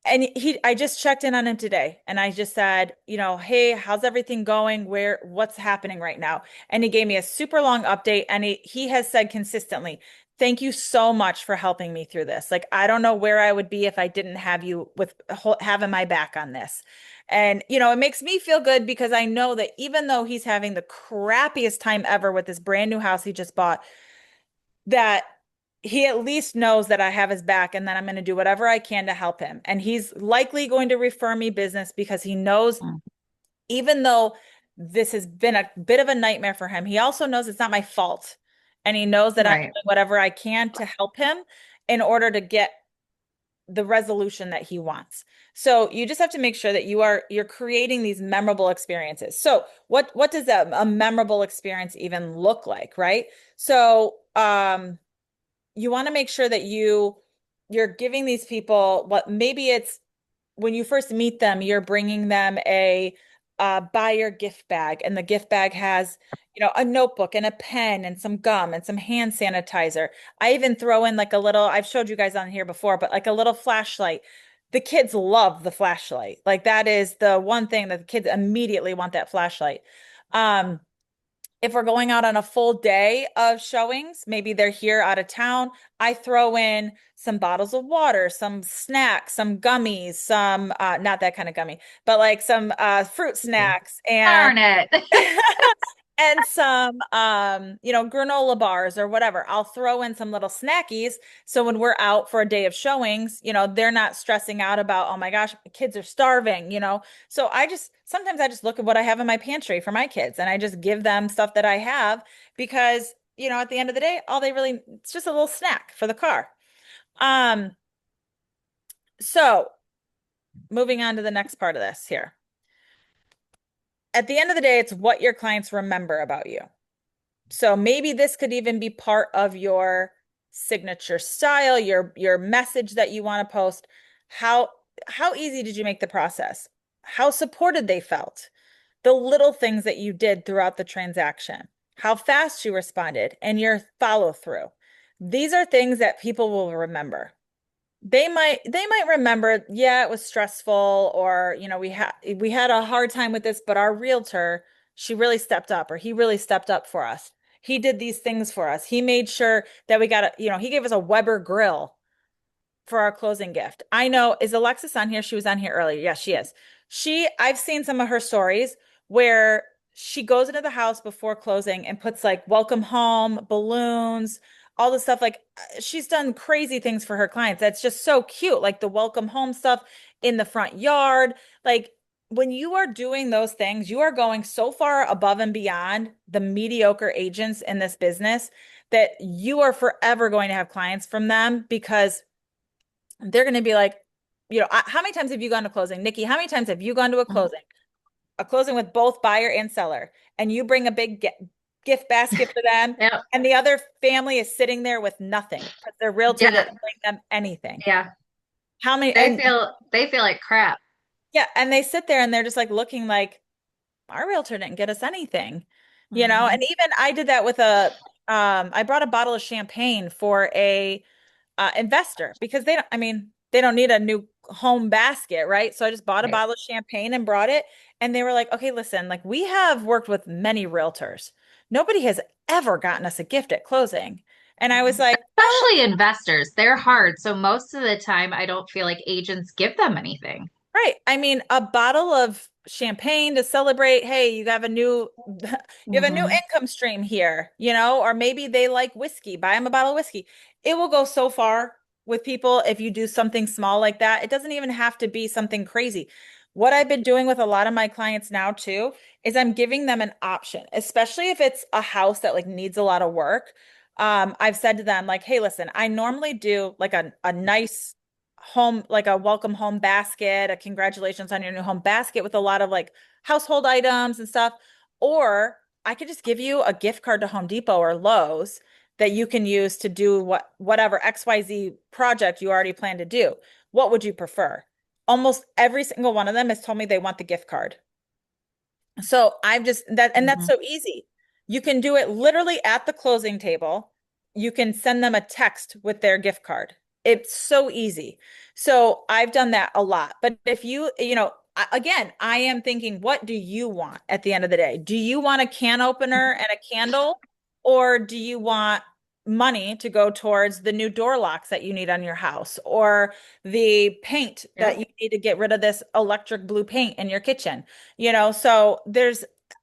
And I just checked in on him today and I just said, hey, how's everything going? What's happening right now? And he gave me a super long update, and he has said consistently, thank you so much for helping me through this. Like, I don't know where I would be if I didn't have you having my back on this. And, it makes me feel good because I know that even though he's having the crappiest time ever with this brand new house he just bought, that he at least knows that I have his back and that I'm going to do whatever I can to help him. And he's likely going to refer me business because he knows, even though this has been a bit of a nightmare for him, he also knows it's not my fault. And he knows that I'm doing whatever I can to help him in order to get the resolution that he wants. So you just have to make sure that you're creating these memorable experiences. So what does a memorable experience even look like, right? So you want to make sure that you're giving these people maybe it's when you first meet them, you're bringing them a buyer gift bag, and the gift bag has, a notebook and a pen and some gum and some hand sanitizer. I even throw in like I've showed you guys on here before, but like a little flashlight. The kids love the flashlight. Like, that is the one thing that the kids immediately want, that flashlight. If we're going out on a full day of showings, maybe they're here out of town, I throw in some bottles of water, some snacks, some gummies, some, not that kind of gummy, but like some fruit snacks Darn it. and some, granola bars or whatever. I'll throw in some little snackies. So when we're out for a day of showings, they're not stressing out about, oh my gosh, kids are starving, So sometimes I just look at what I have in my pantry for my kids, and I just give them stuff that I have because, at the end of the day, it's just a little snack for the car. So moving on to the next part of this here. At the end of the day, it's what your clients remember about you. So maybe this could even be part of your signature style, your message that you want to post. How easy did you make the process? How supported they felt? The little things that you did throughout the transaction, how fast you responded, and your follow through. These are things that people will remember. They might remember, yeah, it was stressful, or, we had a hard time with this, but our realtor, she really stepped up, or he really stepped up for us. He did these things for us. He made sure that we got he gave us a Weber grill for our closing gift. I know, is Alexis on here? She was on here earlier. Yes, she is. I've seen some of her stories where she goes into the house before closing and puts like welcome home, balloons, all the stuff. Like, she's done crazy things for her clients. That's just so cute. Like the welcome home stuff in the front yard. Like, when you are doing those things, you are going so far above and beyond the mediocre agents in this business that you are forever going to have clients from them, because they're going to be like, how many times have you gone to closing? Nikki, how many times have you gone to a closing? A closing with both buyer and seller, and you bring a big gift basket for them, Yep. and the other family is sitting there with nothing because their realtor didn't bring them anything. Yeah. How many? They feel like crap. Yeah, and they sit there and they're just like looking like, our realtor didn't get us anything, And even I did that with I brought a bottle of champagne for a investor, because they don't need a new home basket, right? So I just bought a bottle of champagne and brought it, and they were like, okay, listen, like, we have worked with many realtors. Nobody has ever gotten us a gift at closing. And I was like, especially investors, they're hard. So most of the time, I don't feel like agents give them anything. Right. I mean, a bottle of champagne to celebrate, hey, you have a new you have a new Hmm. income stream here, or maybe they like whiskey, buy them a bottle of whiskey. It will go so far with people if you do something small like that. It doesn't even have to be something crazy. What I've been doing with a lot of my clients now too is I'm giving them an option, especially if it's a house that like needs a lot of work. I've said to them like, hey, listen, I normally do like a nice home, like a welcome home basket, a congratulations on your new home basket with a lot of like household items and stuff. Or I could just give you a gift card to Home Depot or Lowe's that you can use to do whatever XYZ project you already plan to do. What would you prefer? Almost every single one of them has told me they want the gift card. So I've just that, and that's Hmm. so easy. You can do it literally at the closing table. You can send them a text with their gift card. It's so easy. So I've done that a lot. But if again, I am thinking, what do you want at the end of the day? Do you want a can opener and a candle, or do you want money to go towards the new door locks that you need on your house, or the paint that Yep. you need to get rid of this electric blue paint in your kitchen? So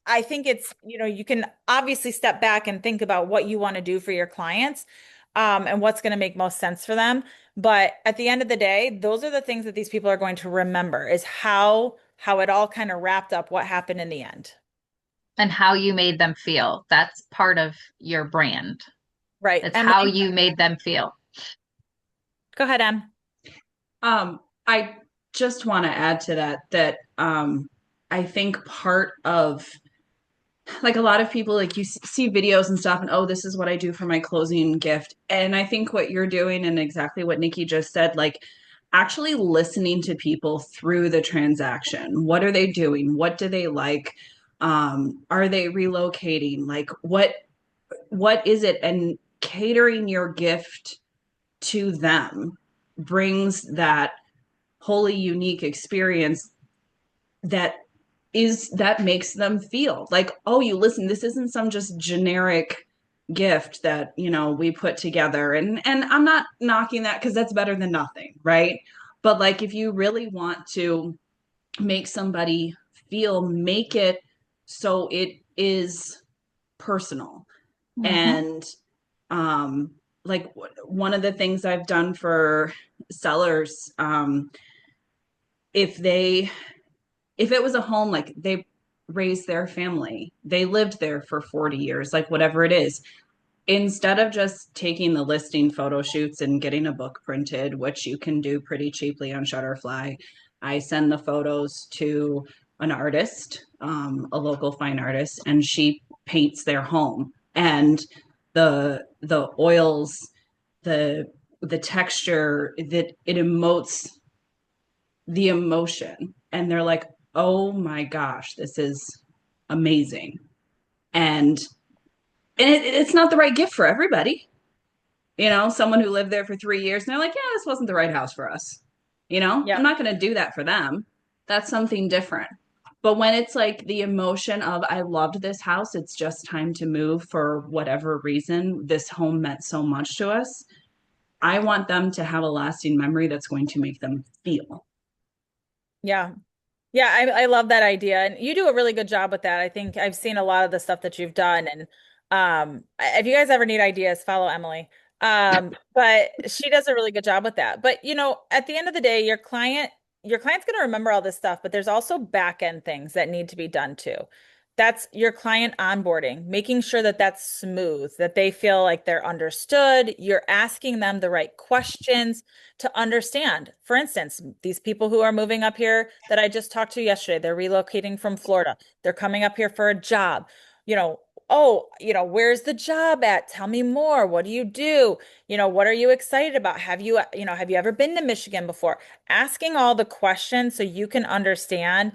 I think you can obviously step back and think about what you want to do for your clients, and what's going to make most sense for them. But at the end of the day, those are the things that these people are going to remember is how it all kind of wrapped up what happened in the end. And how you made them feel. That's part of your brand. Right. It's how Emily, you made them feel. go ahead, Em. I just want to add to that I think part of like a lot of people like you see videos and stuff and oh this is what I do for my closing gift, and I think what you're doing and exactly what Nikki just said, like actually listening to people through the transaction. What are they doing? What do they like? Are they relocating? Like what is it? And catering your gift to them brings that wholly unique experience that makes them feel like, oh, you listen, this isn't some just generic gift that we put together, and I'm not knocking that because that's better than nothing, right? But like if you really want to make somebody make it so it is personal. Hmm. And like one of the things I've done for sellers, if they if it was a home like they raised their family, they lived there for 40 years, like whatever it is, instead of just taking the listing photo shoots and getting a book printed, which you can do pretty cheaply on Shutterfly, I send the photos to an artist, a local fine artist, and she paints their home. And the oils, the texture, that it emotes the emotion, and they're like, oh my gosh, this is amazing. And it's not the right gift for everybody. Someone who lived there for 3 years and they're like, yeah, this wasn't the right house for us. I'm Yep. not going to do that for them. That's something different. But when it's like the emotion of I loved this house, it's just time to move for whatever reason, this home meant so much to us, I want them to have a lasting memory that's going to make them feel. Yeah. Yeah, I love that idea. And you do a really good job with that. I think I've seen a lot of the stuff that you've done. And if you guys ever need ideas, follow Emily. But she does a really good job with that. But at the end of the day, your client's going to remember all this stuff, but there's also back end things that need to be done too. That's your client onboarding, making sure that that's smooth, that they feel like they're understood. You're asking them the right questions to understand. For instance, these people who are moving up here that I just talked to yesterday, they're relocating from Florida. They're coming up here for a job. You know, oh, where's the job at? Tell me more. What do you do? What are you excited about? Have you ever been to Michigan before? Asking all the questions so you can understand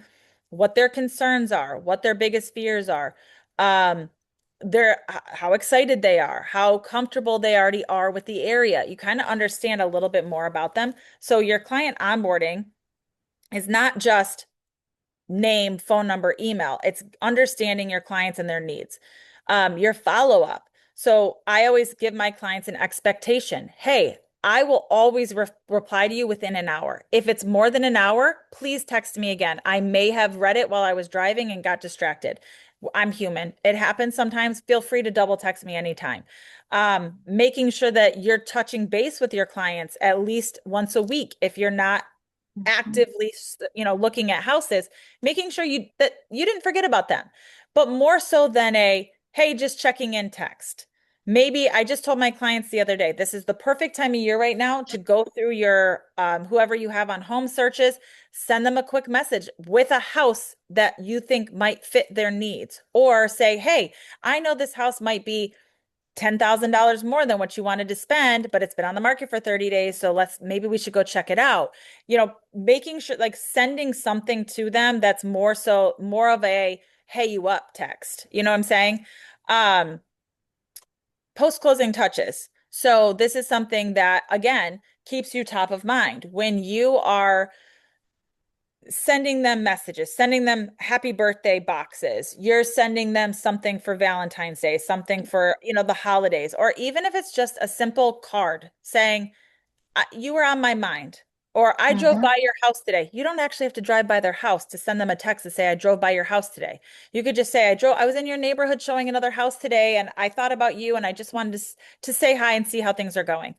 what their concerns are, what their biggest fears are. Um, how excited they are, how comfortable they already are with the area. You kind of understand a little bit more about them. So your client onboarding is not just name, phone number, email. It's understanding your clients and their needs. Your follow-up. So I always give my clients an expectation. Hey, I will always reply to you within an hour. If it's more than an hour, please text me again. I may have read it while I was driving and got distracted. I'm human. It happens sometimes. Feel free to double text me anytime. Making sure that you're touching base with your clients at least once a week. If you're not actively, looking at houses, making sure that you didn't forget about them, but more so than a, hey, just checking in text. Maybe I just told my clients the other day, this is the perfect time of year right now to go through your, whoever you have on home searches, send them a quick message with a house that you think might fit their needs, or say, hey, I know this house might be $10,000 more than what you wanted to spend, but it's been on the market for 30 days. So maybe we should go check it out. Making sure, like, sending something to them that's more of a, hey, you up text. You know what I'm saying? Post-closing touches. So this is something that, again, keeps you top of mind when you are sending them messages, sending them happy birthday boxes. You're sending them something for Valentine's Day, something for, the holidays, or even if it's just a simple card saying, you were on my mind, or I drove by your house today. You don't actually have to drive by their house to send them a text to say, I drove by your house today. You could just say, I was in your neighborhood showing another house today, and I thought about you, and I just wanted to say hi and see how things are going.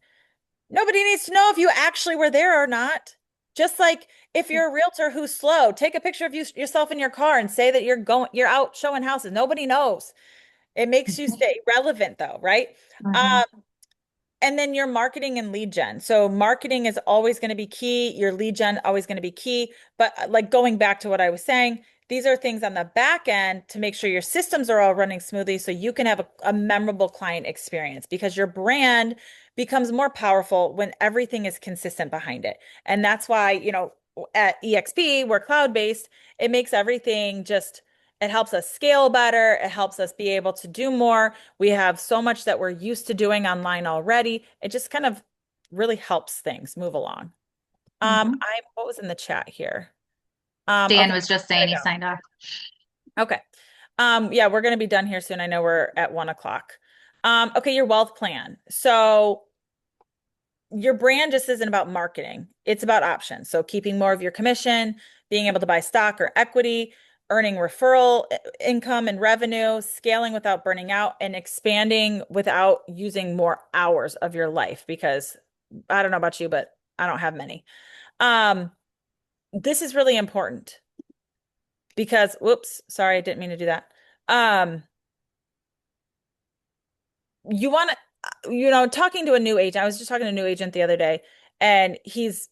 Nobody needs to know if you actually were there or not. Just like if you're a realtor who's slow, take a picture of yourself in your car and say that you're out showing houses. Nobody knows. It makes you stay relevant though, right? And then your marketing and lead gen. So marketing is always going to be key. Your lead gen always going to be key. But like going back to what I was saying, these are things on the back end to make sure your systems are all running smoothly so you can have a memorable client experience, because your brand becomes more powerful when everything is consistent behind it. And that's why, at eXp, we're cloud-based, it makes everything it helps us scale better. It helps us be able to do more. We have so much that we're used to doing online already. It just kind of really helps things move along. What was in the chat here? Dan Okay, was just saying he signed off. Okay. Yeah, we're going to be done here soon. I know we're at 1:00. Okay, your wealth plan. So your brand just isn't about marketing. It's about options. So keeping more of your commission, being able to buy stock or equity, earning referral income and revenue, scaling without burning out, and expanding without using more hours of your life. Because I don't know about you, but I don't have many. This is really important because, whoops, sorry, I didn't mean to do that. You want to, talking to a new agent. I was just talking to a new agent the other day, and he's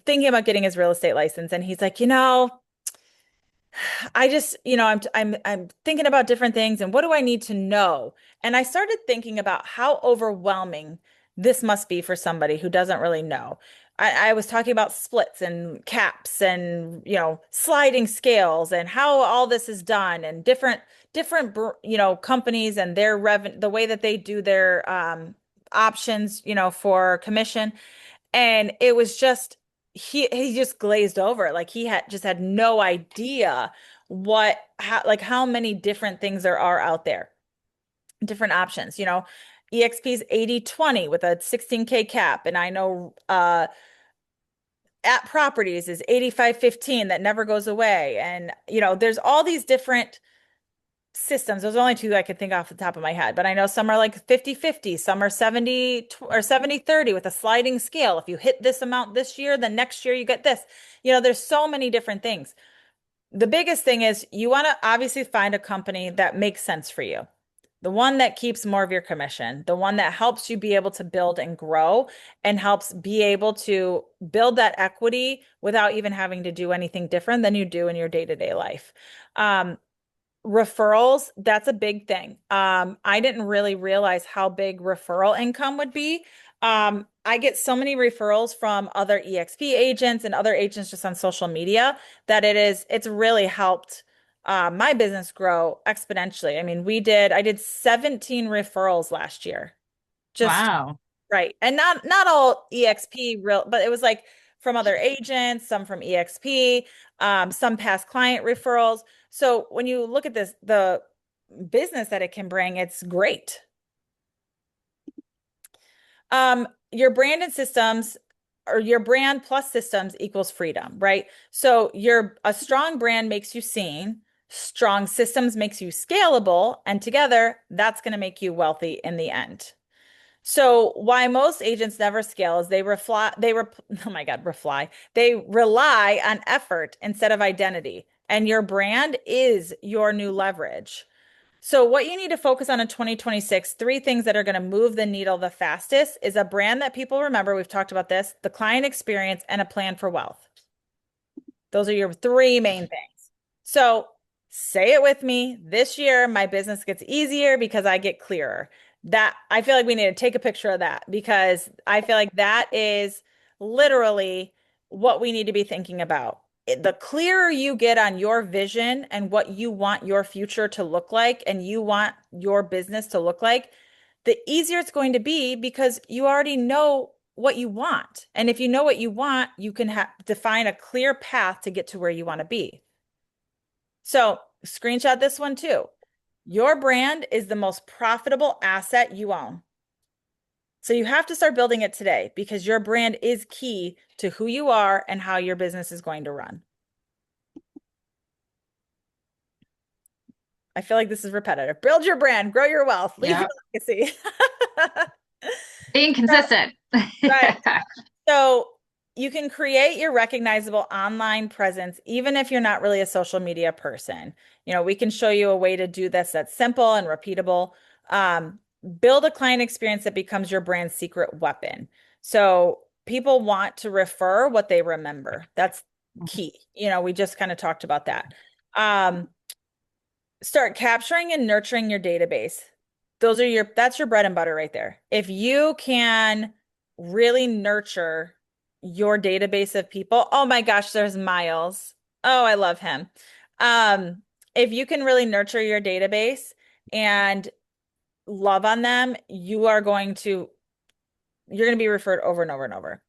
thinking about getting his real estate license, and he's like, I just, I'm thinking about different things, and what do I need to know? And I started thinking about how overwhelming this must be for somebody who doesn't really know. I was talking about splits and caps and, sliding scales and how all this is done, and different, companies and their revenue, the way that they do their options, for commission. And it was just, he just glazed over. Like he had no idea how many different things there are out there, different options. EXP's 80/20 with a 16K cap. And I know at properties is 85/15 that never goes away. And, there's all these different systems. Those are only two I could think off the top of my head, but I know some are like 50/50, some are 70 or 70/30 with a sliding scale. If you hit this amount this year, then next year you get this. There's so many different things. The biggest thing is you want to obviously find a company that makes sense for you. The one that keeps more of your commission, the one that helps you be able to build and grow and helps be able to build that equity without even having to do anything different than you do in your day-to-day life. Referrals, that's a big thing. I didn't really realize how big referral income would be. I get so many referrals from other EXP agents and other agents just on social media that it's really helped my business grow exponentially. I mean, I did 17 referrals last year. Wow. Right. And not all EXP real, but it was like from other agents, some from EXP, some past client referrals. So when you look at this, the business that it can bring, it's great. your brand and systems, or your brand plus systems equals freedom, right? So a strong brand makes you seen, strong systems makes you scalable, and together that's going to make you wealthy in the end. So why most agents never scale is oh my God, they rely on effort instead of identity, and your brand is your new leverage. So what you need to focus on in 2026, three things that are going to move the needle the fastest is a brand that people remember. We've talked about this, the client experience, and a plan for wealth. Those are your three main things. So say it with me. This year, my business gets easier because I get clearer. That I feel like we need to take a picture of that, because I feel like that is literally what we need to be thinking about. The clearer you get on your vision and what you want your future to look like and you want your business to look like, the easier it's going to be, because you already know what you want. And if you know what you want, you can define a clear path to get to where you want to be. So screenshot this one too. Your brand is the most profitable asset you own. So you have to start building it today, because your brand is key to who you are and how your business is going to run. I feel like this is repetitive. Build your brand, grow your wealth, leave your legacy. Being consistent. Right. So you can create your recognizable online presence, even if you're not really a social media person. We can show you a way to do this that's simple and repeatable. Build a client experience that becomes your brand's secret weapon. So people want to refer what they remember. That's key. We just kind of talked about that. Start capturing and nurturing your database. That's your bread and butter right there. If you can really nurture your database of people, oh my gosh, there's Miles. Oh, I love him. If you can really nurture your database and love on them, you're going to be referred over and over and over.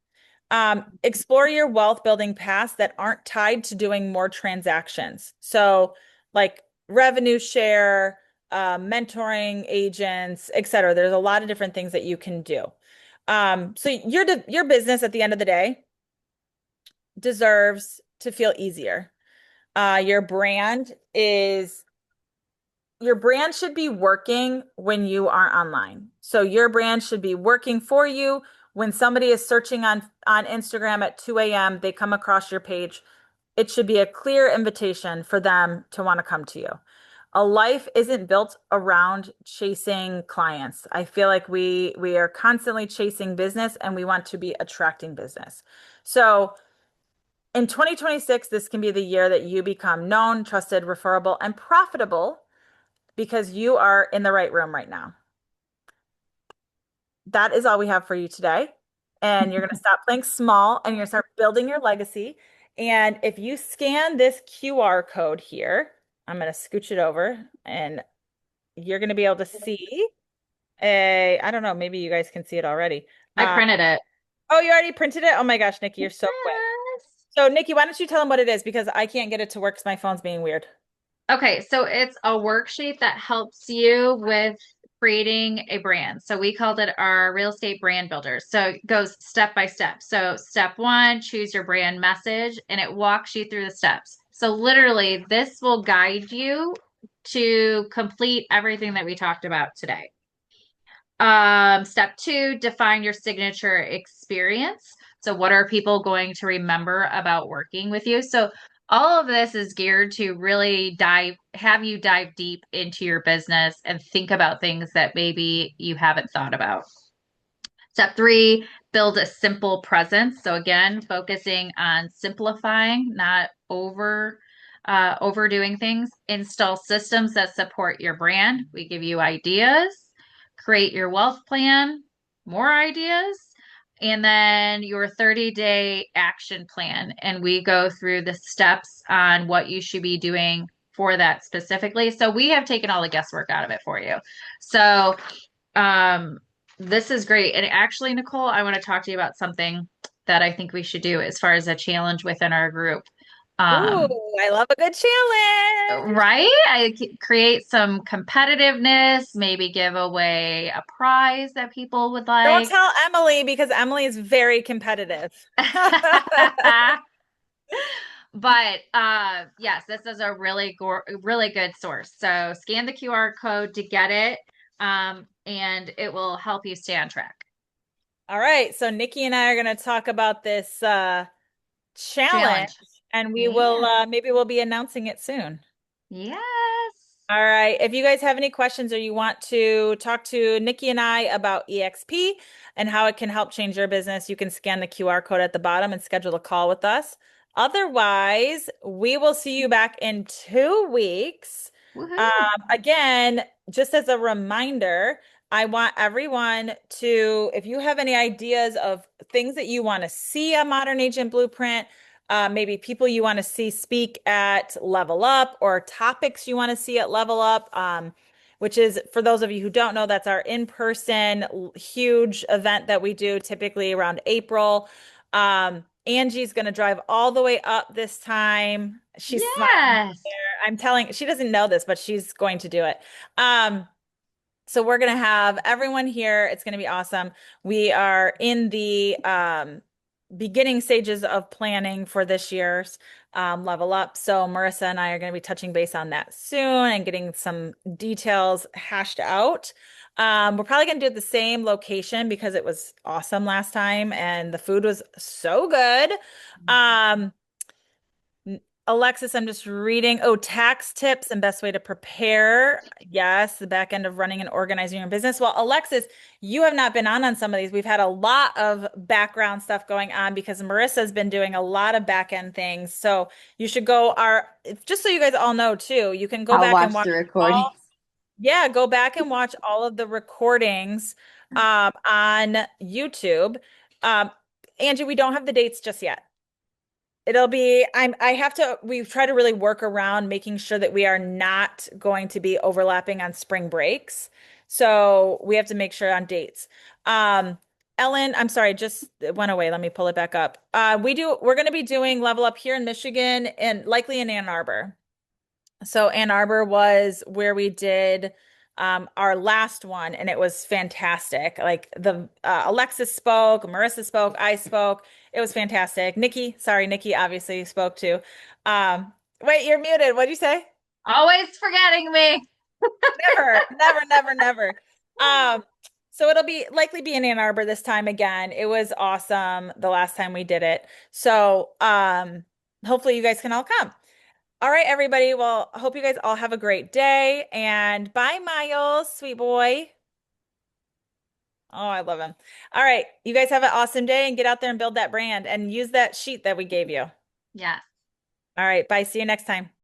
Explore your wealth building paths that aren't tied to doing more transactions. So like revenue share, mentoring agents, etc. There's a lot of different things that you can do. So your business at the end of the day deserves to feel easier. Your brand should be working when you are online. So your brand should be working for you. When somebody is searching on Instagram at 2 a.m., they come across your page. It should be a clear invitation for them to want to come to you. A life isn't built around chasing clients. I feel like we are constantly chasing business, and we want to be attracting business. So in 2026, this can be the year that you become known, trusted, referable, and profitable, because you are in the right room right now. That is all we have for you today. And you're going to stop playing small, and you're going to start building your legacy. And if you scan this QR code here, I'm going to scooch it over, and you're going to be able to see I don't know, maybe you guys can see it already. I printed it. Oh, you already printed it? Oh my gosh, Nikki, you're so quick. So Nikki, why don't you tell them what it is? Because I can't get it to work because my phone's being weird. Okay, so it's a worksheet that helps you with creating a brand. So we called it our real estate brand builder. So it goes step by step. So step one, choose your brand message, and it walks you through the steps. So literally, this will guide you to complete everything that we talked about today. Step two, define your signature experience. So what are people going to remember about working with you? So all of this is geared to really have you dive deep into your business and think about things that maybe you haven't thought about. Step three, build a simple presence. So again, focusing on simplifying, not overdoing things. Install systems that support your brand. We give you ideas. Create your wealth plan, more ideas, and then your 30-day action plan. And we go through the steps on what you should be doing for that specifically. So we have taken all the guesswork out of it for you. So this is great. And actually, Nicole, I want to talk to you about something that I think we should do as far as a challenge within our group. Ooh, Um, I love a good challenge. right? Create some competitiveness, maybe give away a prize that people would Don't like. tell Emily because Emily is very competitive. But yes, this is a really good source. So scan the QR code to get it, and it will help you stay on track. All right, so Nikki and I are going to talk about this challenge, Challenge. and we will Yeah. maybe we'll be announcing it soon. Yes. All right. If you guys have any questions or you want to talk to Nikki and I about EXP and how it can help change your business, you can scan the QR code at the bottom and schedule a call with us. Otherwise, we will see you back in 2 weeks. Woohoo. Again, just as a reminder, I want everyone to, if you have any ideas of things that you want to see a Modern Agent Blueprint, maybe people you want to see speak at Level Up or topics you want to see at Level Up, which is, for those of you who don't know, that's our in-person huge event that we do typically around April. Angie's going to drive all the way up this time. She's smiling Yes. there. I'm telling, she doesn't know this, but she's going to do it. So we're going to have everyone here. It's going to be awesome. We are in the beginning stages of planning for this year's Level Up. So Marissa and I are going to be touching base on that soon and getting some details hashed out. We're probably going to do it the same location because it was awesome last time and the food was so good. Um, Alexis, I'm just reading. Oh, tax tips and best way to prepare. Yes, the back end of running and organizing your business. Well, Alexis, you have not been on some of these. We've had a lot of background stuff going on because Marissa's been doing a lot of back end things. So you should go just so you guys all know too, you can go I'll back and watch watch the recording. all, yeah, go back and watch all of the recordings on YouTube. Um, Angie, we don't have the dates just yet. It'll be, we try to really work around making sure that we are not going to be overlapping on spring breaks. So we have to make sure on dates. Ellen, I'm sorry, just it went away. Let me pull it back up. We're going to be doing Level Up here in Michigan and likely in Ann Arbor. So Ann Arbor was where we did our last one, and it was fantastic. Like the Alexis spoke, Marissa spoke, I spoke. It was fantastic. Nikki obviously spoke too. Wait, you're muted. What'd you say? Always forgetting me. Never. Um, so it'll be likely be in Ann Arbor this time again. It was awesome the last time we did it. So hopefully you guys can all come. All right, everybody. Well, I hope you guys all have a great day. And bye, Miles, sweet boy. Oh, I love him. All right. You guys have an awesome day and get out there and build that brand and use that sheet that we gave you. Yes. All right. Bye. See you next time.